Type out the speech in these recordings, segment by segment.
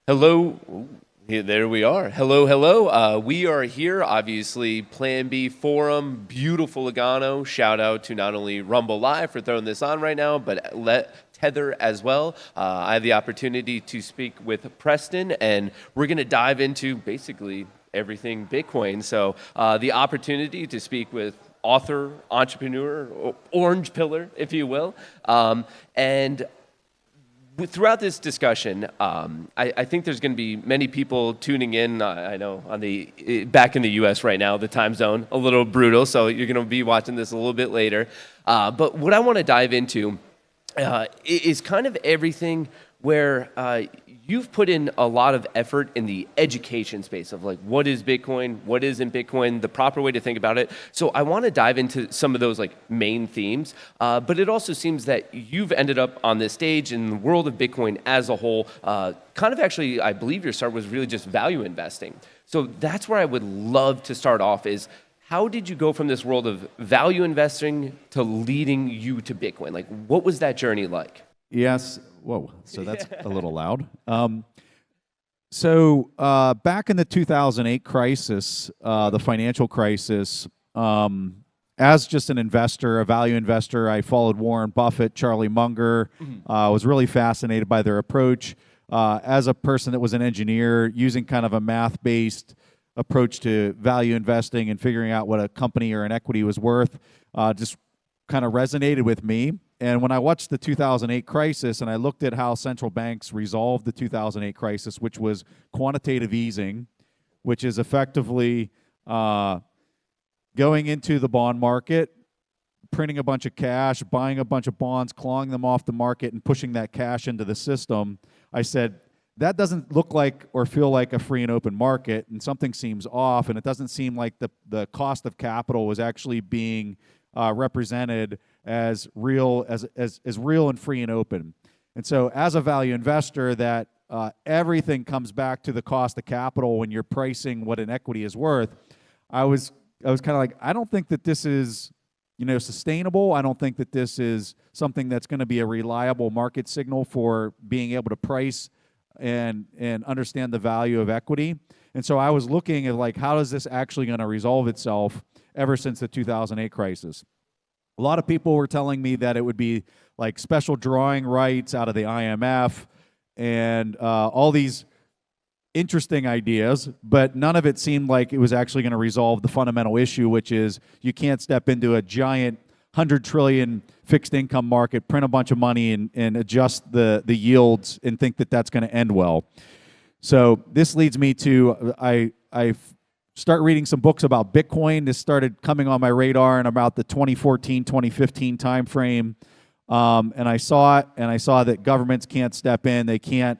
Hello. There we are. Hello, hello. We are here, obviously, Plan B Forum, beautiful Logano. Shout out to not only Rumble Live for throwing this on right now, but Tether as well. I have the opportunity to speak with Preston, and we're going to dive into basically everything Bitcoin. So the opportunity to speak with author, entrepreneur, orange pillar, if you will, and throughout this discussion, I think there's going to be many people tuning in. I know on back in the U.S. right now, the time zone a little brutal, so you're going to be watching this a little bit later. But what I want to dive into is kind of everything where you've put in a lot of effort in the education space of like what is Bitcoin, what isn't Bitcoin, the proper way to think about it. So I want to dive into some of those like main themes, but it also seems that you've ended up on this stage in the world of Bitcoin as a whole, kind of actually, I believe your start was really just value investing. So that's where I would love to start off is, how did you go from this world of value investing to leading you to Bitcoin? Like, what was that journey like? Yes. Whoa. So that's a little loud. Back in the 2008 crisis, the financial crisis, as just an investor, a value investor, I followed Warren Buffett, Charlie Munger. Was really fascinated by their approach. As a person that was an engineer, using kind of a math-based approach to value investing and figuring out what a company or an equity was worth, just kind of resonated with me. And when I watched the 2008 crisis and I looked at how central banks resolved the 2008 crisis, which was quantitative easing, which is effectively going into the bond market, printing a bunch of cash, buying a bunch of bonds, clawing them off the market, and pushing that cash into the system, I said, that doesn't look like or feel like a free and open market, and something seems off, and it doesn't seem like the cost of capital was actually being represented as real and free and open. And so as a value investor, that everything comes back to the cost of capital when you're pricing what an equity is worth. I was kind of like, I don't think that this is sustainable. I don't think that this is something that's going to be a reliable market signal for being able to price and understand the value of equity. And so I was looking at like, how is this actually going to resolve itself ever since the 2008 crisis? A lot of people were telling me that it would be like special drawing rights out of the IMF and all these interesting ideas, but none of it seemed like it was actually going to resolve the fundamental issue, which is you can't step into a giant 100 trillion fixed income market, print a bunch of money, and adjust the yields and think that that's going to end well. So this leads me to I start reading some books about Bitcoin. This started coming on my radar in about the 2014, 2015 timeframe. And I saw it, and I saw that governments can't step in. They can't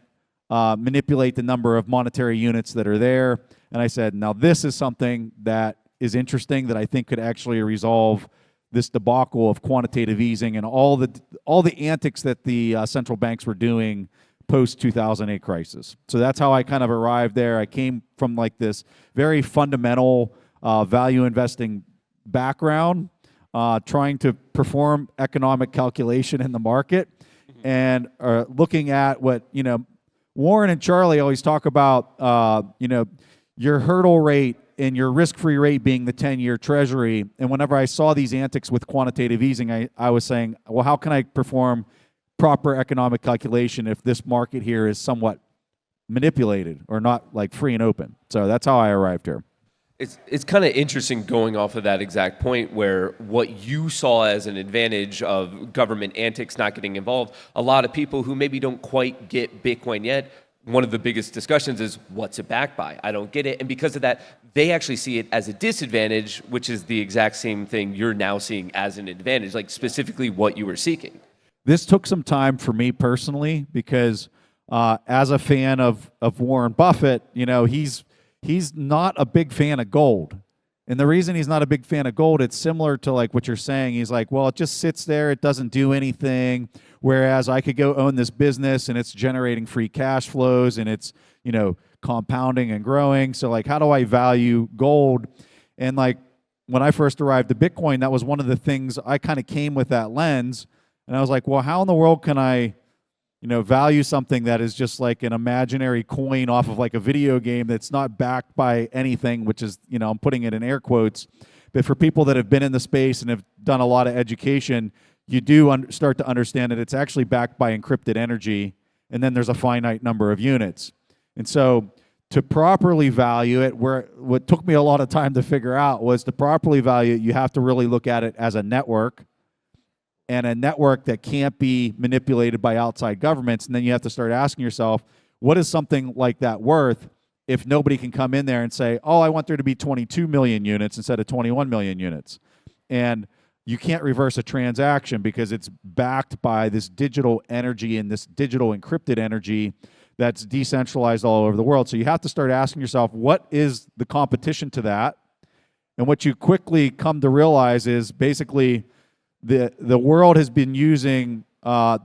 manipulate the number of monetary units that are there. And I said, now this is something that is interesting that I think could actually resolve this debacle of quantitative easing and all the antics that the central banks were doing post-2008 crisis. So that's how I kind of arrived there. I came from like this very fundamental value investing background, trying to perform economic calculation in the market, and looking at what, Warren and Charlie always talk about, your hurdle rate and your risk-free rate being the 10-year treasury. And whenever I saw these antics with quantitative easing, I was saying, well, how can I perform proper economic calculation if this market here is somewhat manipulated or not like free and open? So that's how I arrived here. It's kind of interesting going off of that exact point where what you saw as an advantage of government antics not getting involved, a lot of people who maybe don't quite get Bitcoin yet, one of the biggest discussions is, what's it backed by? I don't get it. And because of that, they actually see it as a disadvantage, which is the exact same thing you're now seeing as an advantage, like specifically what you were seeking. This took some time for me personally because as a fan of Warren Buffett, he's not a big fan of gold. And the reason he's not a big fan of gold, it's similar to like what you're saying. He's like, well, it just sits there. It doesn't do anything. Whereas I could go own this business and it's generating free cash flows and it's, compounding and growing. So like, how do I value gold? And like when I first arrived at Bitcoin, that was one of the things I kind of came with that lens. And I was like, well, how in the world can I, value something that is just like an imaginary coin off of like a video game that's not backed by anything, which is, I'm putting it in air quotes. But for people that have been in the space and have done a lot of education, you do start to understand that it's actually backed by encrypted energy, and then there's a finite number of units. And so to properly value it, what took me a lot of time to figure out was to properly value it, you have to really look at it as a network, and a network that can't be manipulated by outside governments. And then you have to start asking yourself, what is something like that worth if nobody can come in there and say, oh, I want there to be 22 million units instead of 21 million units? And you can't reverse a transaction because it's backed by this digital energy and this digital encrypted energy that's decentralized all over the world. So you have to start asking yourself, what is the competition to that? And what you quickly come to realize is basically the world has been using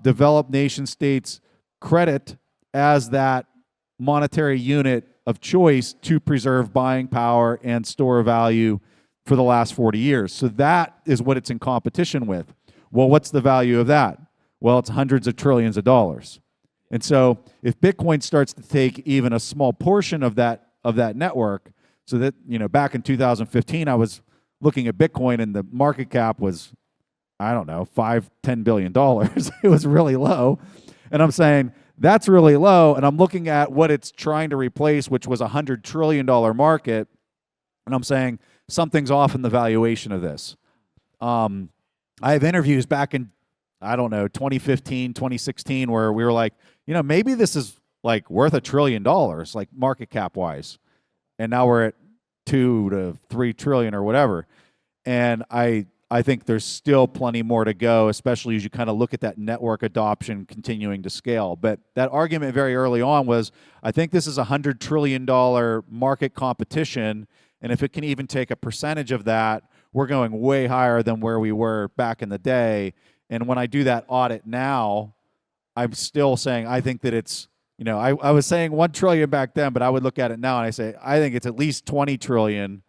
developed nation states' credit as that monetary unit of choice to preserve buying power and store value for the last 40 years. So that is what it's in competition with. Well, what's the value of that? Well, it's hundreds of trillions of dollars. And so if Bitcoin starts to take even a small portion of that network, so that, back in 2015, I was looking at Bitcoin and the market cap was, I don't know, $5-10 billion. It was really low. And I'm saying, that's really low. And I'm looking at what it's trying to replace, which was a $100 trillion market. And I'm saying, something's off in the valuation of this. I have interviews back in, 2015, 2016, where we were like, maybe this is like worth $1 trillion, like market cap wise. And now we're at 2 to 3 trillion or whatever. And I think there's still plenty more to go, especially as you kind of look at that network adoption continuing to scale. But that argument very early on was, I think this is a $100 trillion market competition, and if it can even take a percentage of that, we're going way higher than where we were back in the day. And when I do that audit now, I'm still saying I think that it's, I was saying 1 trillion back then, but I would look at it now and I say, I think it's at least 20 trillion,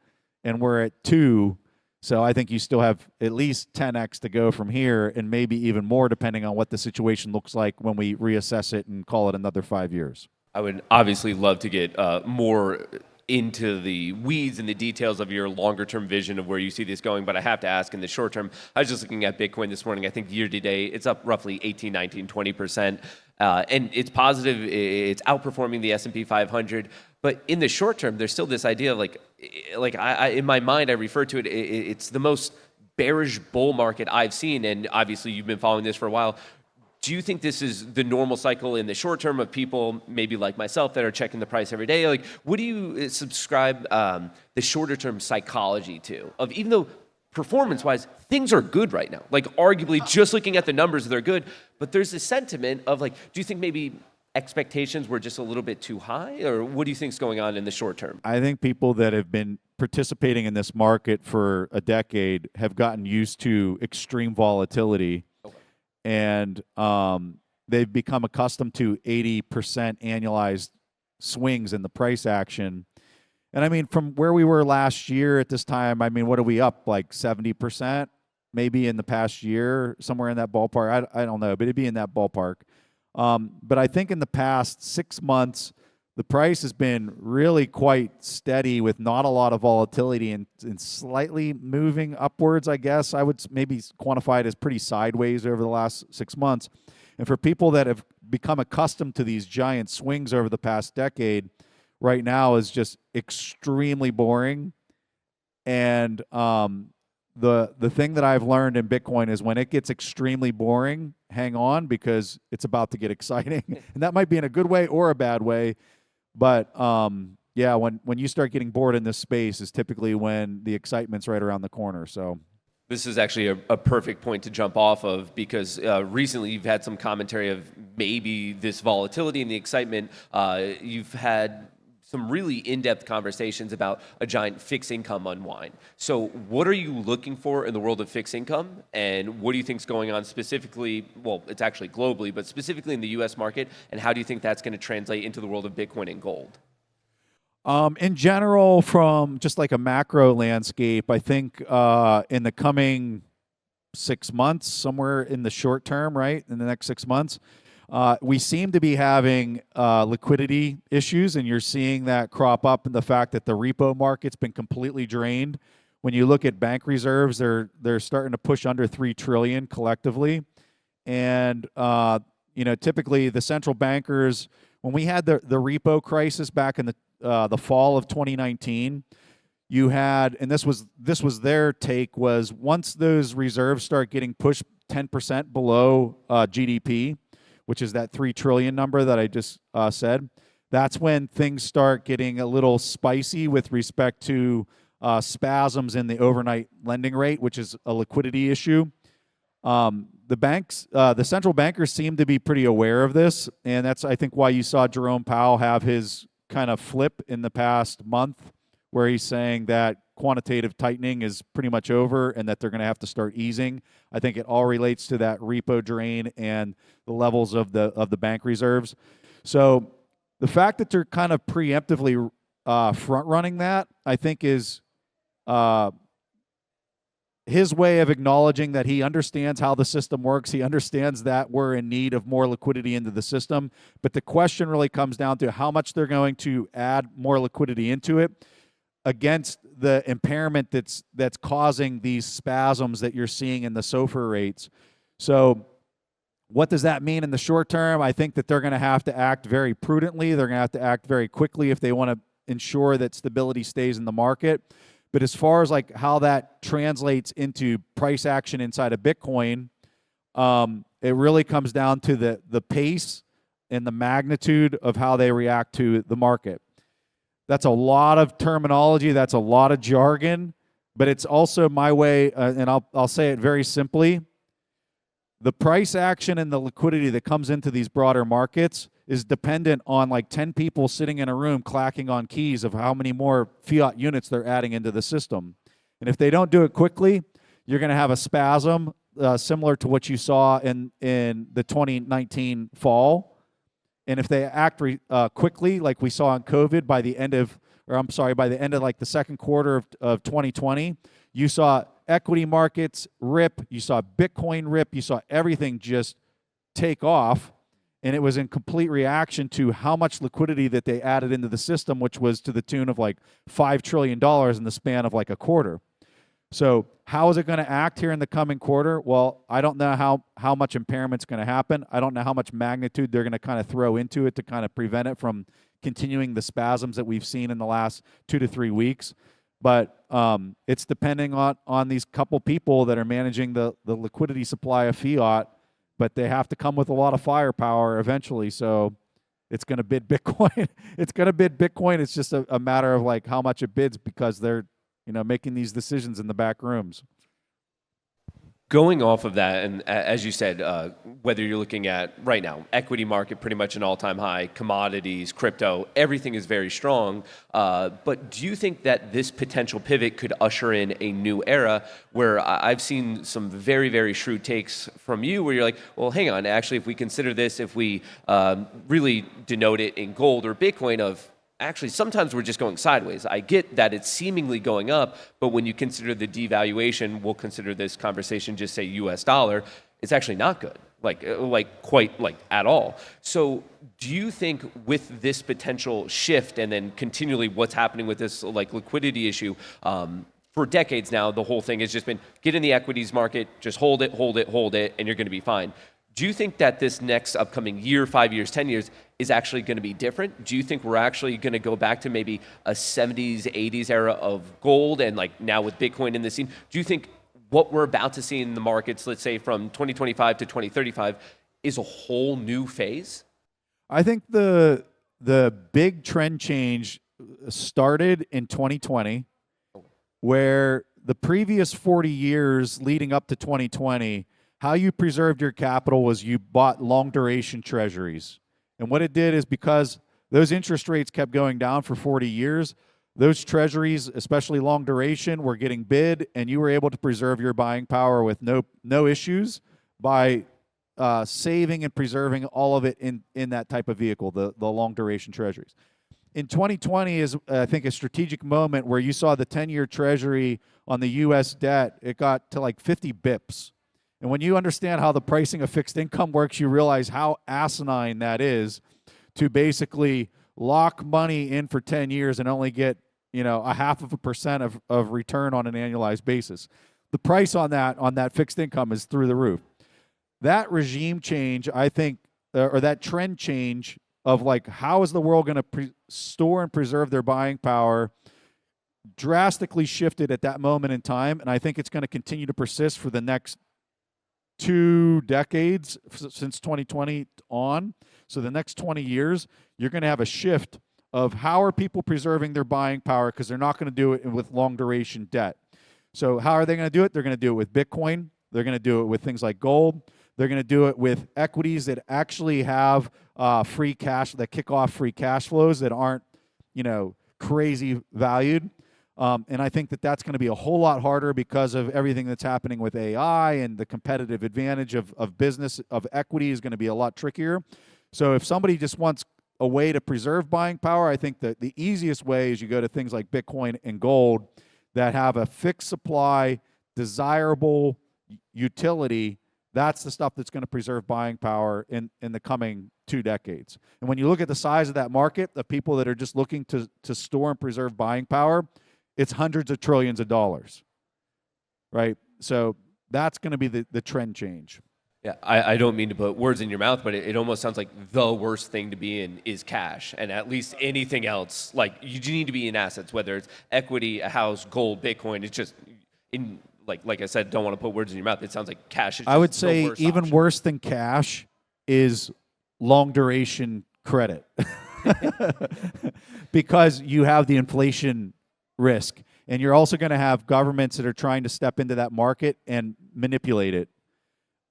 and we're at 2. So I think you still have at least 10x to go from here, and maybe even more depending on what the situation looks like when we reassess it and call it another 5 years. I would obviously love to get more into the weeds and the details of your longer term vision of where you see this going, but I have to ask, in the short term, I was just looking at Bitcoin this morning. I think year to date it's up roughly 18, 19, 20%, and it's positive. It's outperforming the S&P 500. But in the short term, there's still this idea of like I in my mind, I refer to it. It's the most bearish bull market I've seen, and obviously you've been following this for a while. Do you think this is the normal cycle in the short term of people, maybe like myself, that are checking the price every day? Like, what do you subscribe the shorter term psychology to? Of even though performance-wise, things are good right now. Like, arguably, just looking at the numbers, they're good. But there's this sentiment of like, do you think maybe expectations were just a little bit too high? Or what do you think is going on in the short term? I think people that have been participating in this market for a decade have gotten used to extreme volatility. And they've become accustomed to 80% annualized swings in the price action. And I mean, from where we were last year at this time, I mean, what are we up, like 70% maybe in the past year, somewhere in that ballpark? I don't know, but it'd be in that ballpark. But I think in the past 6 months, the price has been really quite steady with not a lot of volatility and slightly moving upwards, I guess. I would maybe quantify it as pretty sideways over the last 6 months. And for people that have become accustomed to these giant swings over the past decade, right now is just extremely boring. And the thing that I've learned in Bitcoin is when it gets extremely boring, hang on, because it's about to get exciting. And that might be in a good way or a bad way. But yeah, when you start getting bored in this space is typically when the excitement's right around the corner. So this is actually a perfect point to jump off of, because recently you've had some commentary of maybe this volatility and the excitement. You've had some really in-depth conversations about a giant fixed income unwind. So what are you looking for in the world of fixed income? And what do you think is going on specifically, well, it's actually globally, but specifically in the US market, and how do you think that's going to translate into the world of Bitcoin and gold? In general, from just like a macro landscape, I think in the coming 6 months, somewhere in the short term, right, in the next 6 months, We seem to be having liquidity issues, and you're seeing that crop up in the fact that the repo market's been completely drained. When you look at bank reserves, they're starting to push under $3 trillion collectively, and typically the central bankers, when we had the repo crisis back in the fall of 2019, you had, and this was their take, was once those reserves start getting pushed 10% below GDP, which is that $3 trillion number that I just said, that's when things start getting a little spicy with respect to spasms in the overnight lending rate, which is a liquidity issue. The banks, the central bankers seem to be pretty aware of this, and that's, I think, why you saw Jerome Powell have his kind of flip in the past month, where he's saying that quantitative tightening is pretty much over and that they're going to have to start easing. I think it all relates to that repo drain and the levels of the bank reserves. So the fact that they're kind of preemptively front running that, I think, is his way of acknowledging that he understands how the system works. He understands that we're in need of more liquidity into the system. But the question really comes down to how much they're going to add more liquidity into it against the impairment that's causing these spasms that you're seeing in the SOFR rates. So what does that mean in the short term? I think that they're going to have to act very prudently. They're going to have to act very quickly if they want to ensure that stability stays in the market. But as far as like how that translates into price action inside of Bitcoin, it really comes down to the pace and the magnitude of how they react to the market. That's a lot of terminology. That's a lot of jargon. But it's also my way, and I'll say it very simply. The price action and the liquidity that comes into these broader markets is dependent on like 10 people sitting in a room clacking on keys of how many more fiat units they're adding into the system. And if they don't do it quickly, you're going to have a spasm similar to what you saw in the 2019 fall. And if they act quickly, like we saw in COVID by the end of like the second quarter of 2020, you saw equity markets rip, you saw Bitcoin rip, you saw everything just take off. And it was in complete reaction to how much liquidity that they added into the system, which was to the tune of like $5 trillion in the span of like a quarter. So how is it going to act here in the coming quarter? Well, I don't know how much impairment's going to happen. I don't know how much magnitude they're going to kind of throw into it to kind of prevent it from continuing the spasms that we've seen in the last 2 to 3 weeks. But it's depending on these couple people that are managing the liquidity supply of fiat, but they have to come with a lot of firepower eventually. So it's going to bid Bitcoin. It's going to bid Bitcoin. It's just a matter of like how much it bids because they're making these decisions in the back rooms. Going off of that, and as you said, whether you're looking at right now, equity market pretty much an all-time high, commodities, crypto, everything is very strong. But do you think that this potential pivot could usher in a new era where I've seen some very, very shrewd takes from you where you're like, well, hang on, actually, if we consider this, if we really denote it in gold or Bitcoin of, actually, sometimes we're just going sideways. I get that it's seemingly going up, but when you consider the devaluation, we'll consider this conversation just say US dollar, it's actually not good, quite at all. So do you think with this potential shift and then continually what's happening with this like liquidity issue, for decades now, the whole thing has just been get in the equities market, just hold it, and you're going to be fine. Do you think that this next upcoming year, 5 years, 10 years is actually going to be different? Do you think we're actually going to go back to maybe a 70s, 80s era of gold and like now with Bitcoin in the scene? Do you think what we're about to see in the markets, let's say from 2025 to 2035, is a whole new phase? I think the big trend change started in 2020, where the previous 40 years leading up to 2020, how you preserved your capital was you bought long duration treasuries. And what it did is because those interest rates kept going down for 40 years, those treasuries, especially long duration, were getting bid, and you were able to preserve your buying power with no issues by saving and preserving all of it in that type of vehicle, the long duration treasuries. In 2020 is, I think, a strategic moment where you saw the 10-year treasury on the U.S. debt, it got to like 50 bips. And when you understand how the pricing of fixed income works, you realize how asinine that is to basically lock money in for 10 years and only get, a 0.5% of return on an annualized basis. The price on that fixed income is through the roof. That regime change, I think, or that trend change of like, how is the world going to store and preserve their buying power, drastically shifted at that moment in time. And I think it's going to continue to persist for the next 2 decades since 2020 on. So the next 20 years, you're going to have a shift of how are people preserving their buying power, because they're not going to do it with long duration debt. So how are they going to do it? They're going to do it with Bitcoin. They're going to do it with things like gold. They're going to do it with equities that actually have free cash, that kick off free cash flows that aren't, crazy valued. And I think that that's going to be a whole lot harder because of everything that's happening with AI, and the competitive advantage of business, of equity, is going to be a lot trickier. So if somebody just wants a way to preserve buying power, I think that the easiest way is you go to things like Bitcoin and gold that have a fixed supply, desirable utility. That's the stuff that's going to preserve buying power in the coming 2 decades. And when you look at the size of that market, the people that are just looking to store and preserve buying power, it's hundreds of trillions of dollars, right? So that's going to be the trend change. Yeah, I don't mean to put words in your mouth, but it almost sounds like the worst thing to be in is cash, and at least anything else. Like, you need to be in assets, whether it's equity, a house, gold, Bitcoin. It's just, like I said, don't want to put words in your mouth. It sounds like cash is just I would say the worst even option. worse than cash is long duration credit, because you have the inflation risk, and you're also going to have governments that are trying to step into that market and manipulate it.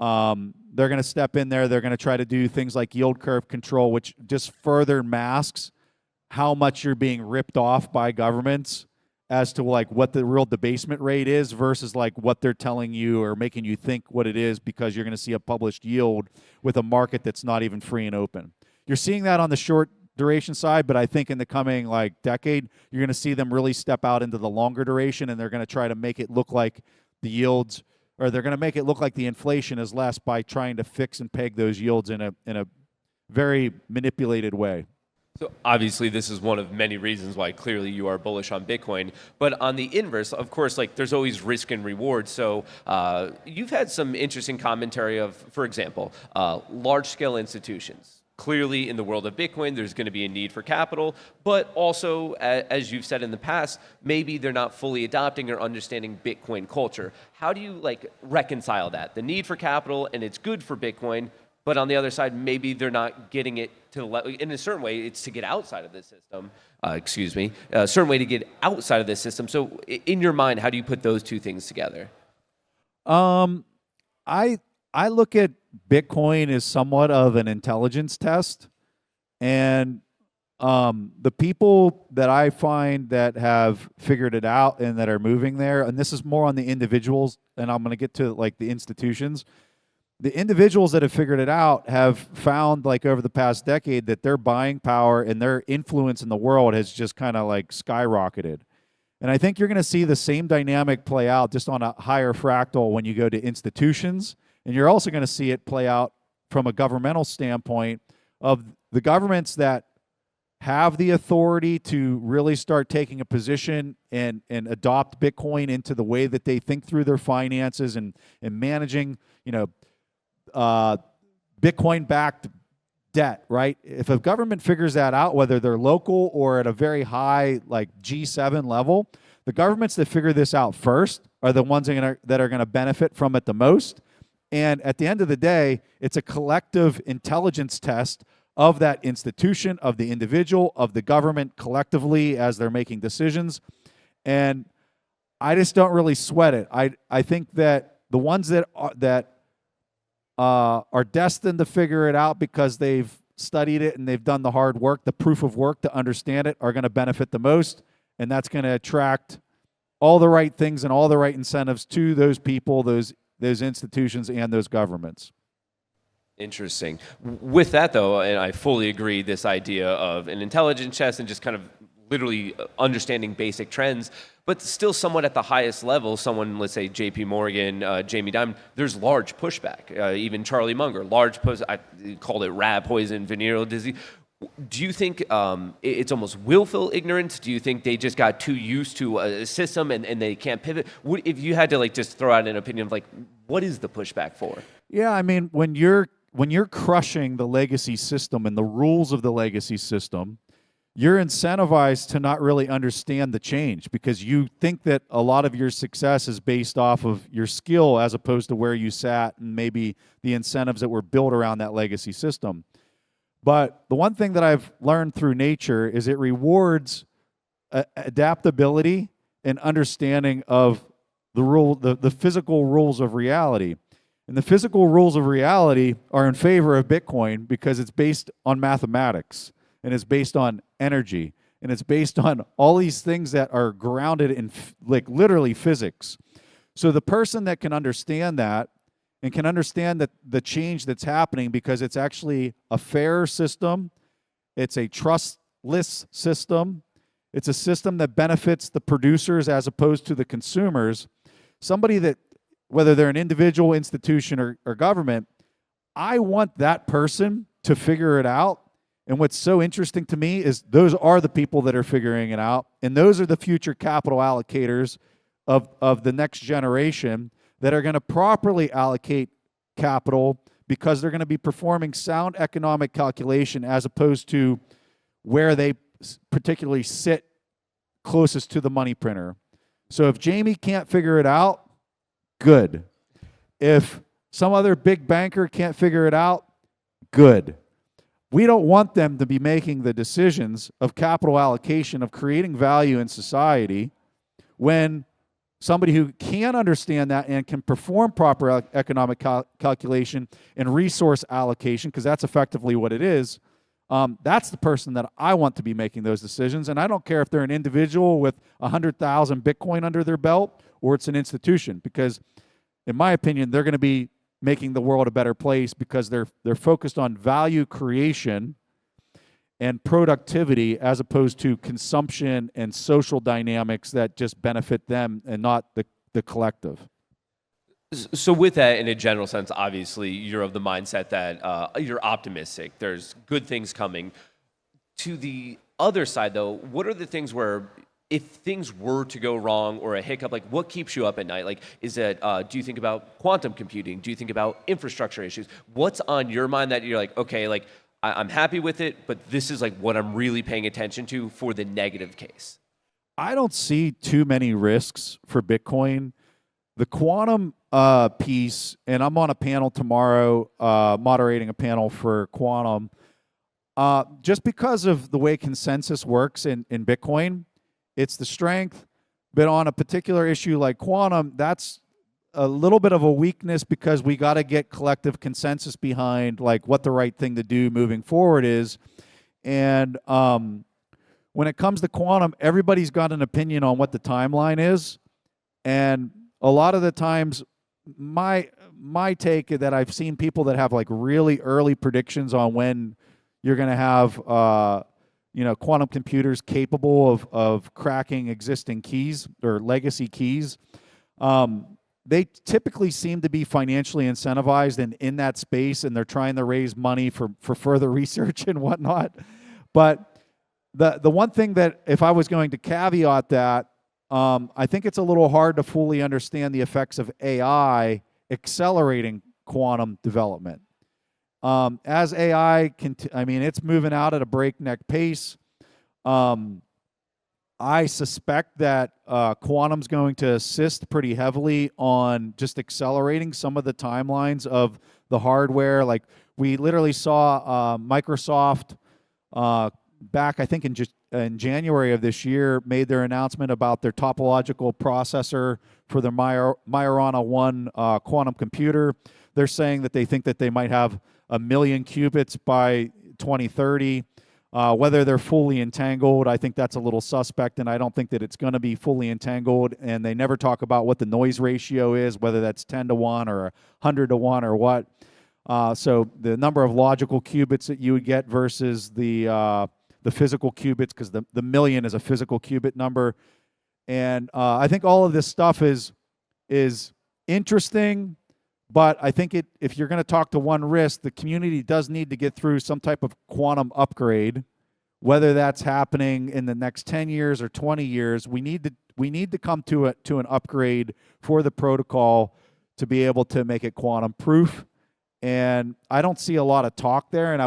They're going to step in there. They're going to try to do things like yield curve control, which just further masks how much you're being ripped off by governments as to like what the real debasement rate is versus like what they're telling you or making you think what it is, because you're going to see a published yield with a market that's not even free and open. You're seeing that on the short duration side, but I think in the coming like decade, you're going to see them really step out into the longer duration, and they're going to try to make it look like the yields, or they're going to make it look like the inflation is less by trying to fix and peg those yields in a very manipulated way. So obviously this is one of many reasons why clearly you are bullish on Bitcoin. But on the inverse, of course, like there's always risk and reward. So you've had some interesting commentary of, for example, large-scale institutions. Clearly, in the world of Bitcoin, there's going to be a need for capital, but also, as you've said in the past, maybe they're not fully adopting or understanding Bitcoin culture. How do you like reconcile that? The need for capital, and it's good for Bitcoin, but on the other side, maybe they're not getting it to in a certain way. It's to get outside of this system. A certain way to get outside of this system. So, in your mind, how do you put those two things together? I look at Bitcoin as somewhat of an intelligence test, and the people that I find that have figured it out and that are moving there, and this is more on the individuals, and I'm going to get to like the institutions. The individuals that have figured it out have found, like over the past decade, that their buying power and their influence in the world has just kind of like skyrocketed. And I think you're going to see the same dynamic play out just on a higher fractal when you go to institutions. And you're also going to see it play out from a governmental standpoint of the governments that have the authority to really start taking a position and adopt Bitcoin into the way that they think through their finances and managing, Bitcoin-backed debt, right? If a government figures that out, whether they're local or at a very high, like G7 level, the governments that figure this out first are the ones that are going to benefit from it the most. And at the end of the day, it's a collective intelligence test of that institution, of the individual, of the government collectively as they're making decisions. And I just don't really sweat it. I think that the ones that are destined to figure it out because they've studied it and they've done the hard work, the proof of work to understand it, are going to benefit the most. And that's going to attract all the right things and all the right incentives to those people, those institutions, and those governments. Interesting. With that, though, and I fully agree, this idea of an intelligence test and just kind of literally understanding basic trends, but still somewhat at the highest level. Someone, let's say JP Morgan, Jamie Dimon, there's large pushback. Even Charlie Munger, large push. I called it rat poison, venereal disease. Do you think it's almost willful ignorance? Do you think they just got too used to a system and they can't pivot? If you had to like just throw out an opinion of like, what is the pushback for? Yeah, I mean, when you're crushing the legacy system and the rules of the legacy system, you're incentivized to not really understand the change because you think that a lot of your success is based off of your skill as opposed to where you sat and maybe the incentives that were built around that legacy system. But the one thing that I've learned through nature is it rewards adaptability and understanding of the physical rules of reality. And the physical rules of reality are in favor of Bitcoin because it's based on mathematics and it's based on energy and it's based on all these things that are grounded in like literally physics. So the person that can understand that and can understand that the change that's happening because it's actually a fair system, it's a trustless system, it's a system that benefits the producers as opposed to the consumers. Somebody that, whether they're an individual, institution, or government, I want that person to figure it out. And what's so interesting to me is those are the people that are figuring it out, and those are the future capital allocators of the next generation that are going to properly allocate capital because they're going to be performing sound economic calculation as opposed to where they particularly sit closest to the money printer. So if Jamie can't figure it out, good. If some other big banker can't figure it out, good. We don't want them to be making the decisions of capital allocation, of creating value in society, when somebody who can understand that and can perform proper economic calculation and resource allocation, because that's effectively what it is, that's the person that I want to be making those decisions. And I don't care if they're an individual with 100,000 Bitcoin under their belt or it's an institution, because in my opinion, they're going to be making the world a better place because they're focused on value creation and productivity as opposed to consumption and social dynamics that just benefit them and not the collective. So with that, in a general sense, obviously, you're of the mindset that you're optimistic. There's good things coming. To the other side, though, what are the things where if things were to go wrong or a hiccup, like what keeps you up at night? Like, is it, do you think about quantum computing? Do you think about infrastructure issues? What's on your mind that you're like, okay, like, I'm happy with it, but this is like what I'm really paying attention to for the negative case? I don't see too many risks for Bitcoin. The quantum piece, and I'm on a panel tomorrow, moderating a panel for quantum, just because of the way consensus works in Bitcoin, it's the strength. But on a particular issue like quantum, that's a little bit of a weakness because we got to get collective consensus behind like what the right thing to do moving forward is. And when it comes to quantum, everybody's got an opinion on what the timeline is. And a lot of the times, my take that I've seen people that have like really early predictions on when you're going to have quantum computers capable of cracking existing keys or legacy keys. They typically seem to be financially incentivized and in that space, and they're trying to raise money for further research and whatnot. But the one thing that, if I was going to caveat that, I think it's a little hard to fully understand the effects of AI accelerating quantum development. As AI, it's moving out at a breakneck pace. I suspect that quantum's going to assist pretty heavily on just accelerating some of the timelines of the hardware. Like we literally saw Microsoft back, I think in January of this year, made their announcement about their topological processor for their Majorana 1 quantum computer. They're saying that they think that they might have 1 million qubits by 2030. Whether they're fully entangled, I think that's a little suspect, and I don't think that it's going to be fully entangled. And they never talk about what the noise ratio is, whether that's 10 to 1 or 100 to 1 or what. So the number of logical qubits that you would get versus the the physical qubits, because the million is a physical qubit number. And I think all of this stuff is interesting, but I think if you're going to talk to one risk, the community does need to get through some type of quantum upgrade, whether that's happening in the next 10 years or 20 years. We need to come to an upgrade for the protocol to be able to make it quantum proof. And I don't see a lot of talk there, and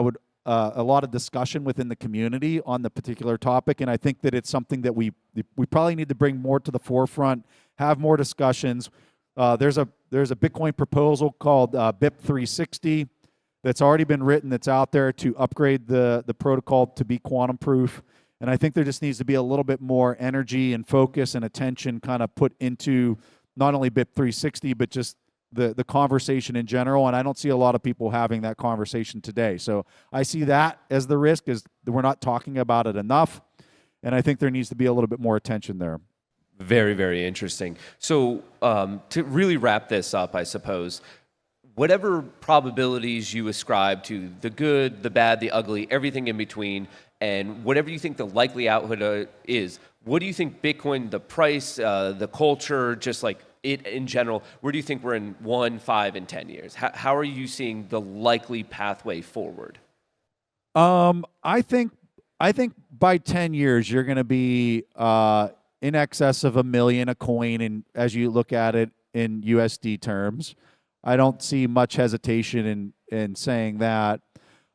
a lot of discussion within the community on the particular topic. And I think that it's something that we probably need to bring more to the forefront, have more discussions. There's a Bitcoin proposal called BIP 360 that's already been written, that's out there to upgrade the protocol to be quantum proof. And I think there just needs to be a little bit more energy and focus and attention kind of put into not only BIP 360, but just the conversation in general. And I don't see a lot of people having that conversation today. So I see that as the risk, is that we're not talking about it enough. And I think there needs to be a little bit more attention there. Very, very interesting. So to really wrap this up, I suppose, whatever probabilities you ascribe to the good, the bad, the ugly, everything in between, and whatever you think the likely output is, what do you think Bitcoin, the price, the culture, just like it in general, where do you think we're in 1, 5, and 10 years? How are you seeing the likely pathway forward? I think by 10 years, you're going to be in excess of $1 million a coin, and as you look at it in USD terms. I don't see much hesitation in saying that.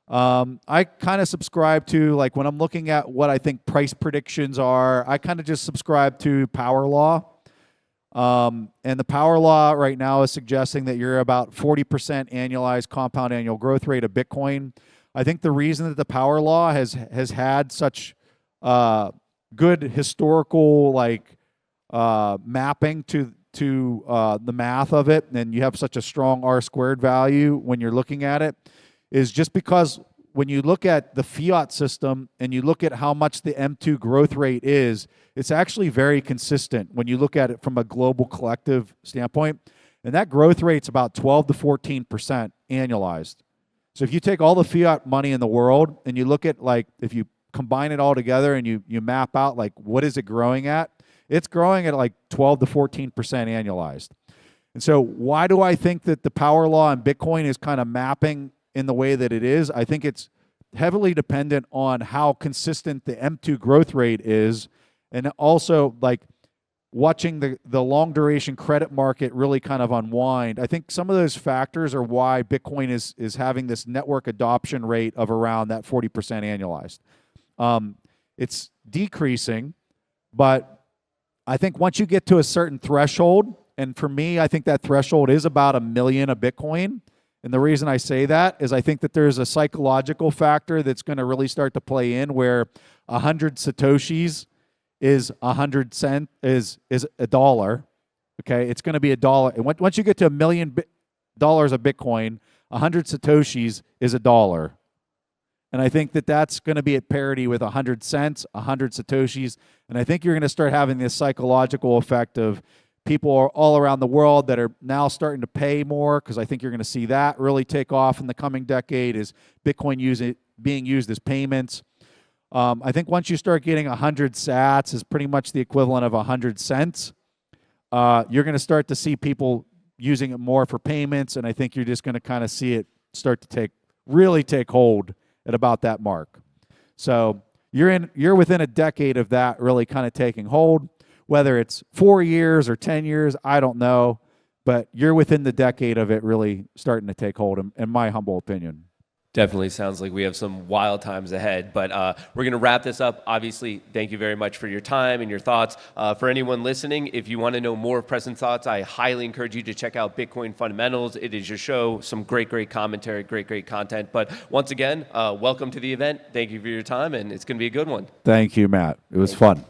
I kind of subscribe to, like, when I'm looking at what I think price predictions are, I kind of just subscribe to power law. And the power law right now is suggesting that you're about 40% annualized compound annual growth rate of Bitcoin. I think the reason that the power law has had such good historical mapping to the math of it, and you have such a strong R-squared value when you're looking at it, is just because when you look at the fiat system and you look at how much the M2 growth rate is, it's actually very consistent when you look at it from a global collective standpoint. And that growth rate's about 12 to 14% annualized. So if you take all the fiat money in the world and you look at, like, if you combine it all together and you map out, like, what is it growing at? It's growing at like 12 to 14% annualized. And so why do I think that the power law and Bitcoin is kind of mapping in the way that it is? I think it's heavily dependent on how consistent the M2 growth rate is, and also, like, watching the long duration credit market really kind of unwind. I think some of those factors are why Bitcoin is having this network adoption rate of around that 40% annualized. It's decreasing, but I think once you get to a certain threshold, and for me, I think that threshold is about $1 million a Bitcoin. And the reason I say that is I think that there's a psychological factor that's going to really start to play in, where 100 Satoshis is 100 cents, is $1. Okay, it's going to be $1. And once you get to $1 million of Bitcoin, 100 Satoshis is $1. And I think that that's going to be at parity with 100 cents, 100 Satoshis. And I think you're going to start having this psychological effect of people all around the world that are now starting to pay more, because I think you're going to see that really take off in the coming decade, is Bitcoin being used as payments. I think once you start getting 100 sats is pretty much the equivalent of 100 cents. You're going to start to see people using it more for payments, and I think you're just going to kind of see it start to really take hold at about that mark. So you're within a decade of that really kind of taking hold. Whether it's 4 years or 10 years, I don't know, but you're within the decade of it really starting to take hold, in my humble opinion. Definitely sounds like we have some wild times ahead, but we're going to wrap this up. Obviously, thank you very much for your time and your thoughts. For anyone listening, if you want to know more of Preston's thoughts, I highly encourage you to check out Bitcoin Fundamentals. It is your show, some great commentary, great content. But once again, welcome to the event. Thank you for your time, and it's going to be a good one. Thank you, Matt. It was fun.